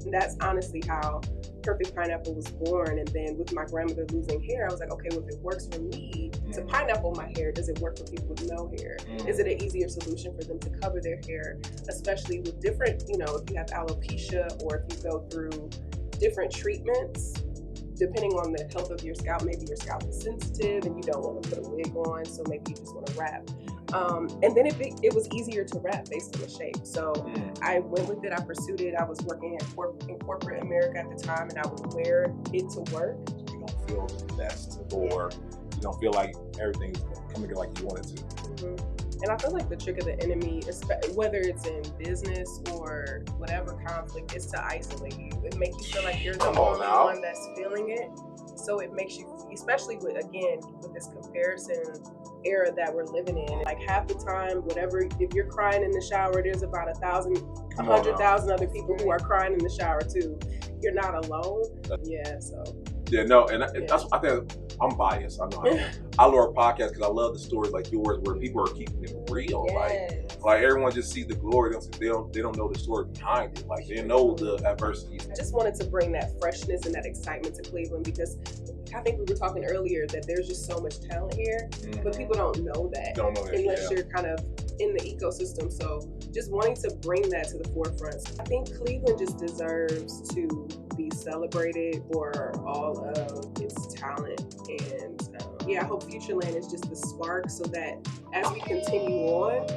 And that's honestly how Perfect Pineapple was born. And then with my grandmother losing hair, I was like, okay, well, if it works for me to pineapple my hair, does it work for people with no hair? Is it an easier solution for them to cover their hair, especially with different, if you have alopecia or if you go through different treatments, depending on the health of your scalp. Maybe your scalp is sensitive and you don't want to put a wig on, so maybe you just want to wrap. And then it was easier to wrap based on the shape. So I went with it, I pursued it. I was working in corporate America at the time, and I would wear it to work. You don't feel finessed, or you don't feel like everything's coming together like you want it to. And I feel like the trick of the enemy, whether it's in business or whatever conflict, is to isolate you. It makes you feel like you're the only one that's feeling it. So it makes you, especially with this comparison era that we're living in, like half the time, if you're crying in the shower, there's about 100,000 other people who are crying in the shower too. You're not alone. That's, I think I'm biased. I know I love our podcast because I love the stories like yours where people are keeping it real. Like everyone just sees the glory. They don't know the story behind it. Like they know the adversities. I just wanted to bring that freshness and that excitement to Cleveland, because I think we were talking earlier that there's just so much talent here, but people don't know that unless you're kind of in the ecosystem. So just wanting to bring that to the forefront. I think Cleveland just deserves to be celebrated for all of its talent. And I hope Futureland is just the spark, so that as we continue on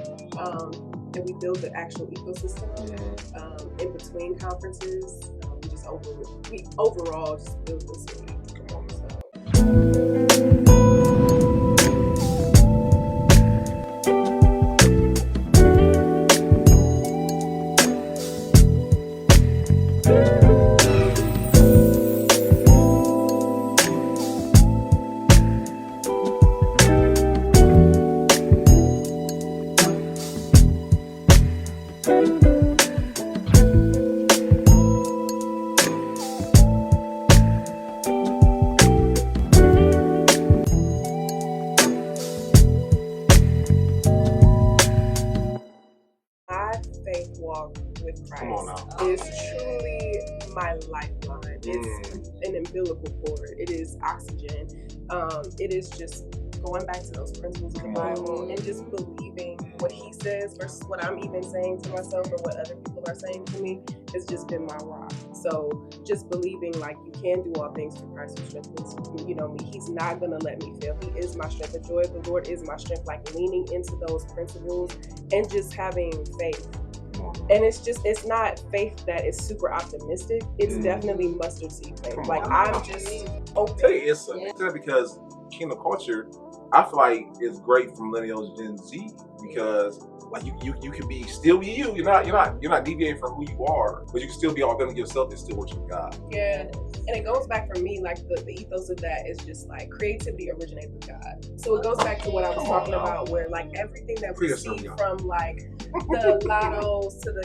and we build the actual ecosystem in between conferences, we overall just build the city. Faith walk with Christ is truly my lifeline. It's an umbilical cord. It is oxygen. It is just going back to those principles of the Bible and just believing what he says versus what I'm even saying to myself or what other people are saying to me has just been my rock. So just believing like you can do all things through Christ who strengthens me. He's not going to let me fail. He is my strength. The joy of the Lord is my strength. Like leaning into those principles and just having faith. And it's not faith that is super optimistic. It's definitely mustard seed faith. I'm just open. Tell you, it's because kingdom culture, I feel like it's great for millennials, Gen Z, because like you can still be you. You're not deviating from who you are, but you can still be authentic yourself and still worship God. Yeah, and it goes back for me, like the ethos of that is just like creativity originates with God. So it goes back to what I was talking about, where like everything that we see from like the lottos to the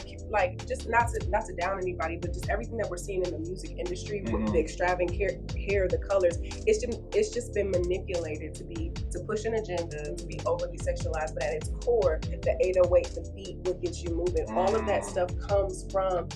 just not to down anybody, but just everything that we're seeing in the music industry with the extravagant hair, the colors, it's just been manipulated to push an agenda, to be overly sexualized, but at its core, the 808, the beat, what gets you moving, all of that stuff comes from,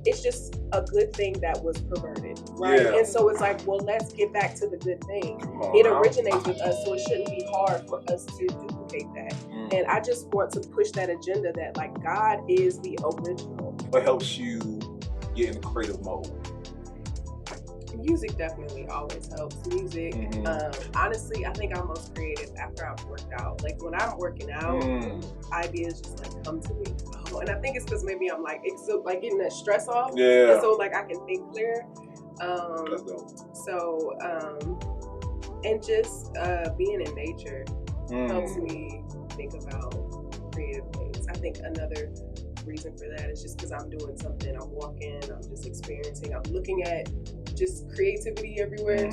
it's just a good thing that was perverted, right? Yeah. And so it's like, well, let's get back to the good thing. It originates with us, so it shouldn't be hard for us to duplicate that. And I just want to push that agenda that like God is the original. What helps you get in creative mode? Music definitely always helps. Music, honestly, I think I'm most creative after I've worked out. Like when I'm working out, ideas just like come to me. And I think it's because maybe I'm like getting that stress off. Yeah. And so like I can think clear. And just being in nature helps me think about creative things. I think another reason for that is just because I'm doing something, I'm walking, I'm just experiencing, I'm looking at just creativity everywhere.